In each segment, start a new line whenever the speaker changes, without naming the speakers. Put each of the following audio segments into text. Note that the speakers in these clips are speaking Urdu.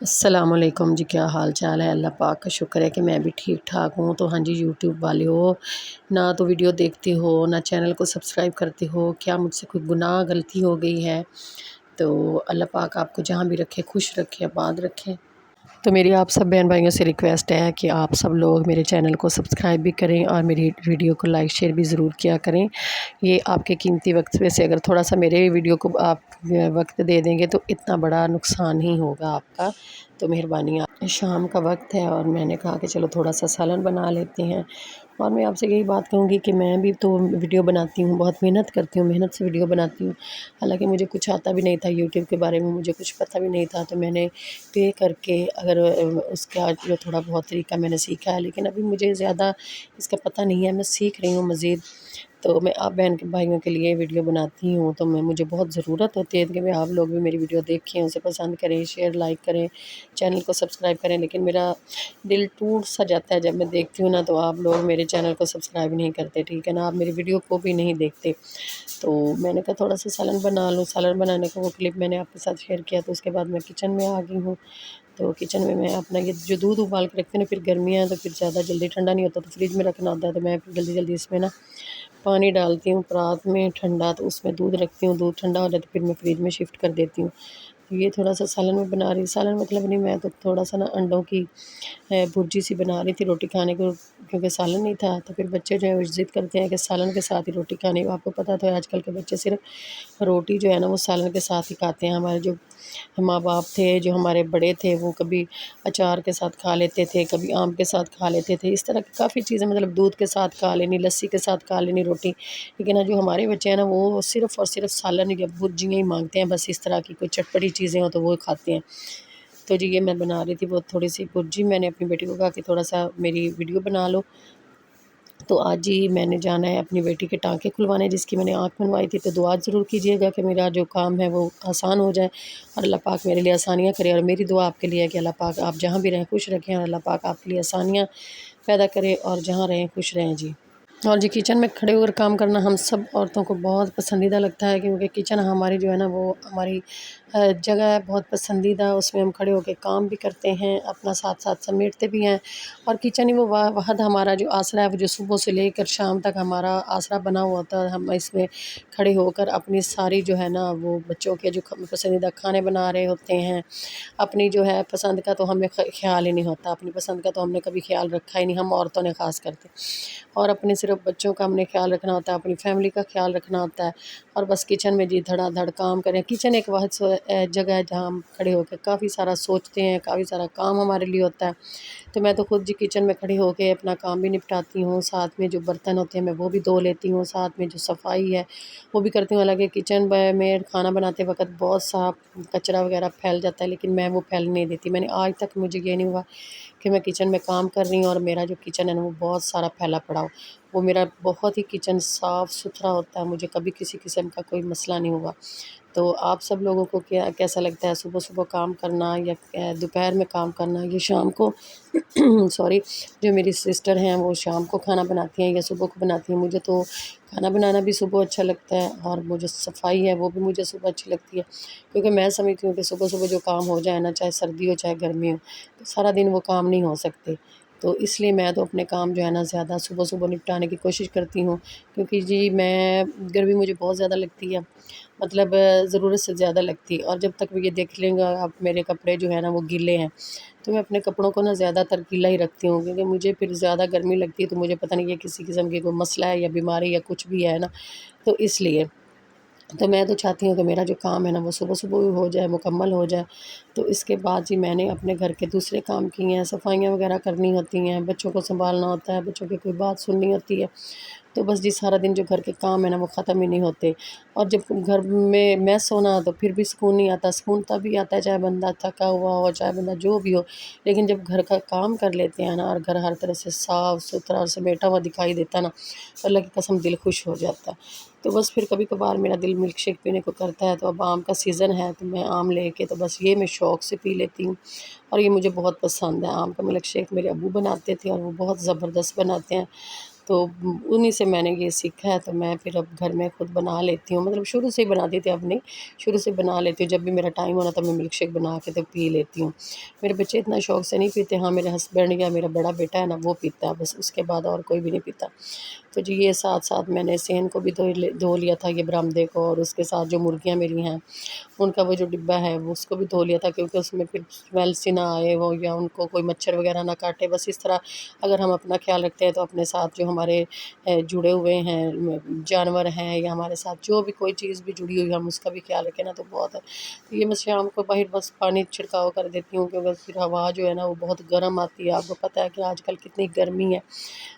السلام علیکم جی، کیا حال چال ہے؟ اللہ پاک کا شکر ہے کہ میں بھی ٹھیک ٹھاک ہوں۔ تو ہاں جی، یوٹیوب والے ہو نہ تو ویڈیو دیکھتے ہو نہ چینل کو سبسکرائب کرتے ہو، کیا مجھ سے کوئی گناہ غلطی ہو گئی ہے؟ تو اللہ پاک آپ کو جہاں بھی رکھے خوش رکھے، آباد رکھے۔ تو میری آپ سب بہن بھائیوں سے ریکویسٹ ہے کہ آپ سب لوگ میرے چینل کو سبسکرائب بھی کریں اور میری ویڈیو کو لائک شیئر بھی ضرور کیا کریں۔ یہ آپ کے قیمتی وقت میں سے اگر تھوڑا سا میرے ویڈیو کو آپ وقت دے دیں گے تو اتنا بڑا نقصان ہی ہوگا آپ کا۔ تو مہربانی، شام کا وقت ہے اور میں نے کہا کہ چلو تھوڑا سا سالن بنا لیتے ہیں۔ اور میں آپ سے یہی بات کہوں گی کہ میں بھی تو ویڈیو بناتی ہوں، بہت محنت کرتی ہوں، محنت سے ویڈیو بناتی ہوں۔ حالانکہ مجھے کچھ آتا بھی نہیں تھا، یوٹیوب کے بارے میں مجھے کچھ پتہ بھی نہیں تھا، تو میں نے پے کر کے اگر اس کا جو تھوڑا بہت طریقہ میں نے سیکھا ہے، لیکن ابھی مجھے زیادہ اس کا پتہ نہیں ہے، میں سیکھ رہی ہوں مزید۔ تو میں آپ بہن بھائیوں کے لیے ویڈیو بناتی ہوں، تو مجھے بہت ضرورت ہوتی ہے کہ میں آپ لوگ بھی میری ویڈیو دیکھیں، اسے پسند کریں، شیئر لائک کریں، چینل کو سبسکرائب کریں۔ لیکن میرا دل ٹوٹ سا جاتا ہے جب میں دیکھتی ہوں نا، تو آپ لوگ میرے چینل کو سبسکرائب نہیں کرتے، ٹھیک ہے نا، آپ میری ویڈیو کو بھی نہیں دیکھتے۔ تو میں نے کہا تھوڑا سا سالن بنا لوں، سالن بنانے کا وہ کلپ میں نے آپ کے ساتھ شیئر کیا، تو اس کے بعد میں کچن میں آ گئی ہوں۔ تو کچن میں اپنا یہ جو دودھ ابال کے رکھتے ہیں نا، پھر گرمیاں ہیں تو پھر زیادہ جلدی ٹھنڈا نہیں ہوتا، تو فریج میں رکھنا ہوتا ہے، تو میں پھر جلدی جلدی اس میں نا پانی ڈالتی ہوں رات میں ٹھنڈا، تو اس میں دودھ رکھتی ہوں، دودھ ٹھنڈا ہو جائے تو پھر میں فریج میں شفٹ کر دیتی ہوں۔ تو یہ تھوڑا سا سالن میں بنا رہی، سالن مطلب نہیں، میں تو تھوڑا سا نا انڈوں کی بھرجی سی بنا رہی تھی روٹی کھانے کو، کیونکہ سالن نہیں تھا۔ تو پھر بچے جو ہے وہ ضد کرتے ہیں کہ سالن کے ساتھ ہی روٹی کھانی، آپ کو پتہ تو ہے آج کل کے بچے صرف روٹی جو ہے نا وہ سالن کے ساتھ ہی کھاتے ہیں۔ ہمارے جو ماں باپ تھے، جو ہمارے بڑے تھے، وہ کبھی اچار کے ساتھ کھا لیتے تھے، کبھی آم کے ساتھ کھا لیتے تھے، اس طرح کی کافی چیزیں، مطلب دودھ کے ساتھ کھا لینی، لسی کے ساتھ کھا لینی روٹی۔ لیکن جو ہمارے بچے ہیں نا، وہ صرف اور صرف سالن یا بھرجیاں ہی مانگتے ہیں، بس اس طرح کی کوئی چٹپٹی چیزیں ہوں تو وہ کھاتے ہیں۔ تو جی یہ میں بنا رہی تھی وہ تھوڑی سی بھرجی، میں نے اپنی بیٹی کو کہا کہ تھوڑا سا میری ویڈیو بنا لو۔ تو آج ہی میں نے جانا ہے اپنی بیٹی کے ٹانکے کھلوانے، جس کی میں نے آنکھ بنوائی تھی، تو دعا ضرور کیجیے گا کہ میرا جو کام ہے وہ آسان ہو جائے اور اللہ پاک میرے لیے آسانیاں کرے۔ اور میری دعا آپ کے لیے ہے کہ اللہ پاک آپ جہاں بھی رہیں خوش رکھیں، اور اللہ پاک آپ کے لیے آسانیاں پیدا کرے، اور جہاں رہیں خوش رہیں جی۔ اور جی کچن میں کھڑے ہو کر کام کرنا ہم سب عورتوں کو بہت پسندیدہ لگتا ہے، کیونکہ کچن ہماری جو ہے نا وہ ہماری جگہ ہے بہت پسندیدہ، اس میں ہم کھڑے ہو کے کام بھی کرتے ہیں، اپنا ساتھ ساتھ سمیٹتے بھی ہیں۔ اور کچن ہی وہ واحد ہمارا جو آسرا ہے، وہ جو صبح سے لے کر شام تک ہمارا آسرا بنا ہوا ہوتا ہے۔ ہم اس میں کھڑے ہو کر اپنی ساری جو ہے نا وہ بچوں کے جو پسندیدہ کھانے بنا رہے ہوتے ہیں، اپنی جو ہے پسند کا تو ہمیں خیال ہی نہیں ہوتا، اپنی پسند کا تو ہم نے کبھی خیال رکھا ہی نہیں، ہم عورتوں نے خاص کرتے، اور اپنے صرف بچوں کا ہم نے خیال رکھنا ہوتا ہے، اپنی فیملی کا خیال رکھنا ہوتا ہے، اور بس کچن میں جی دھڑا دھڑ کام کریں۔ کچن ایک واحد جگہ ہے جہاں ہم کھڑے ہو کے کافی سارا سوچتے ہیں، کافی سارا کام ہمارے لیے ہوتا ہے۔ تو میں تو خود جی کچن میں کھڑی ہو کے اپنا کام بھی نپٹاتی ہوں، ساتھ میں جو برتن ہوتے ہیں میں وہ بھی دھو لیتی ہوں، ساتھ میں جو صفائی ہے وہ بھی کرتی ہوں۔ حالانکہ کچن میں کھانا بناتے وقت بہت سا کچرا وغیرہ پھیل جاتا ہے، لیکن میں وہ پھیلنے نہیں دیتی۔ میں نے آج تک مجھے یہ نہیں ہوا کہ میں کچن میں کام کر رہی ہوں اور میرا جو کچن ہے نا وہ بہت سارا پھیلا پڑا ہو۔ وہ میرا بہت ہی کچن صاف ستھرا ہوتا ہے، مجھے کبھی کسی قسم کا کوئی مسئلہ نہیں ہوا۔ تو آپ سب لوگوں کو کیسا لگتا ہے صبح صبح کام کرنا، یا دوپہر میں کام کرنا، یا شام کو سوری، جو میری سسٹر ہیں وہ شام کو کھانا بناتی ہیں یا صبح کو بناتی ہیں؟ مجھے تو کھانا بنانا بھی صبح اچھا لگتا ہے، اور وہ جو صفائی ہے وہ بھی مجھے صبح اچھی لگتی ہے، کیونکہ میں سمجھتی ہوں کہ صبح صبح جو کام ہو جائے نا، چاہے سردی ہو چاہے گرمی ہو، تو سارا دن وہ کام نہیں ہو سکتے۔ تو اس لیے میں تو اپنے کام جو ہے نا زیادہ صبح صبح نپٹانے کی کوشش کرتی ہوں، کیونکہ جی میں گرمی مجھے بہت زیادہ لگتی ہے، مطلب ضرورت سے زیادہ لگتی ہے۔ اور جب تک یہ دیکھ لیں گا اب میرے کپڑے جو ہے نا وہ گیلے ہیں، تو میں اپنے کپڑوں کو نا زیادہ تر گیلا ہی رکھتی ہوں، کیونکہ مجھے پھر زیادہ گرمی لگتی ہے، تو مجھے پتہ نہیں یہ کسی قسم کی کوئی مسئلہ ہے یا بیماری یا کچھ بھی ہے نا، تو اس لیے تو میں تو چاہتی ہوں کہ میرا جو کام ہے نا وہ صبح صبح ہی ہو جائے، مکمل ہو جائے۔ تو اس کے بعد جی میں نے اپنے گھر کے دوسرے کام کیے ہیں، صفائیاں وغیرہ کرنی ہوتی ہیں، بچوں کو سنبھالنا ہوتا ہے، بچوں کی کوئی بات سننی ہوتی ہے، تو بس جی سارا دن جو گھر کے کام ہے نا وہ ختم ہی نہیں ہوتے۔ اور جب گھر میں میس ہونا تو پھر بھی سکون نہیں آتا، سکون تبھی آتا ہے چاہے بندہ تھکا ہوا ہو، چاہے بندہ جو بھی ہو، لیکن جب گھر کا کام کر لیتے ہیں نا، اور گھر ہر طرح سے صاف ستھرا اور سمیٹا ہوا دکھائی دیتا ہے نا، تو اللہ کی قسم دل خوش ہو جاتا ہے۔ تو بس پھر کبھی کبھار میرا دل ملک شیک پینے کو کرتا ہے، تو اب آم کا سیزن ہے تو میں آم لے کے تو بس یہ میں شوق سے پی لیتی ہوں، اور یہ مجھے بہت پسند ہے۔ آم کا ملک شیک میرے ابو بناتے تھے اور وہ بہت زبردست بناتے ہیں، تو انہی سے میں نے یہ سیکھا ہے، تو میں پھر اب گھر میں خود بنا لیتی ہوں، مطلب شروع سے ہی بناتی تھی، اب نہیں، شروع سے بنا لیتی ہوں، جب بھی میرا ٹائم ہونا تھا میں ملک شیک بنا کے تو پی لیتی ہوں۔ میرے بچے اتنا شوق سے نہیں پیتے، ہاں میرے ہسبینڈ یا میرا بڑا بیٹا ہے نا وہ پیتا ہے، بس اس کے بعد اور کوئی بھی نہیں پیتا۔ تو جی یہ ساتھ ساتھ میں نے صحن کو بھی دھو لیا تھا، یہ برآمدے کو، اور اس کے ساتھ جو مرغیاں میری ہیں ان کا وہ جو ڈبہ ہے وہ اس کو بھی دھو لیا تھا، کیونکہ اس میں پھر اسمیل سی نہ آئے وہ، یا ان کو کوئی مچھر وغیرہ نہ کاٹے۔ بس اس طرح اگر ہم اپنا خیال رکھتے ہیں تو اپنے ساتھ جو ہمارے جڑے ہوئے ہیں جانور ہیں، یا ہمارے ساتھ جو بھی کوئی چیز بھی جڑی ہوئی ہے ہم اس کا بھی خیال رکھیں نا تو بہت ہے۔ تو یہ میں شام کو باہر بس پانی چھڑکاؤ کر دیتی ہوں، کیونکہ پھر ہوا جو ہے نا وہ بہت گرم آتی ہے، آپ کو پتہ ہے کہ آج کل کتنی گرمی ہے،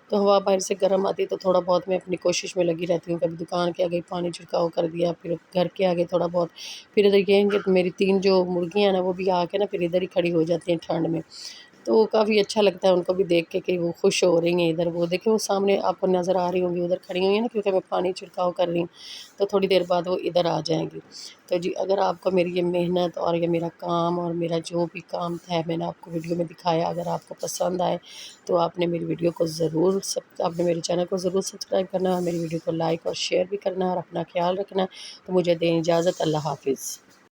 تو ہوا باہر سے گرم آتی ہے، تو تھوڑا بہت میں اپنی کوشش میں لگی رہتی ہوں، کبھی دکان کے آگے پانی چھڑکاؤ کر دیا، پھر گھر کے آگے تھوڑا بہت، پھر ادھر یہ ہیں کہ میری 3 جو مرغیاں ہیں نا وہ بھی آ کے نا پھر ادھر ہی کھڑی ہو جاتی ہیں ٹھنڈ میں، تو کافی اچھا لگتا ہے ان کو بھی دیکھ کے کہ وہ خوش ہو رہی ہیں۔ ادھر وہ دیکھیں وہ سامنے آپ کو نظر آ رہی ہوں گی، ادھر کھڑی ہوئی ہیں نا، کیونکہ میں پانی چھڑکاؤ کر رہی ہوں، تو تھوڑی دیر بعد وہ ادھر آ جائیں گی۔ تو جی اگر آپ کو میری یہ محنت اور یہ میرا کام اور میرا جو بھی کام ہے میں نے آپ کو ویڈیو میں دکھایا، اگر آپ کو پسند آئے تو آپ نے میری ویڈیو کو ضرور آپ نے میرے چینل کو ضرور سبسکرائب کرنا ہے، میری ویڈیو کو لائک اور شیئر بھی کرنا ہے، اور اپنا خیال رکھنا ہے۔ تو مجھے دیں اجازت، اللہ حافظ۔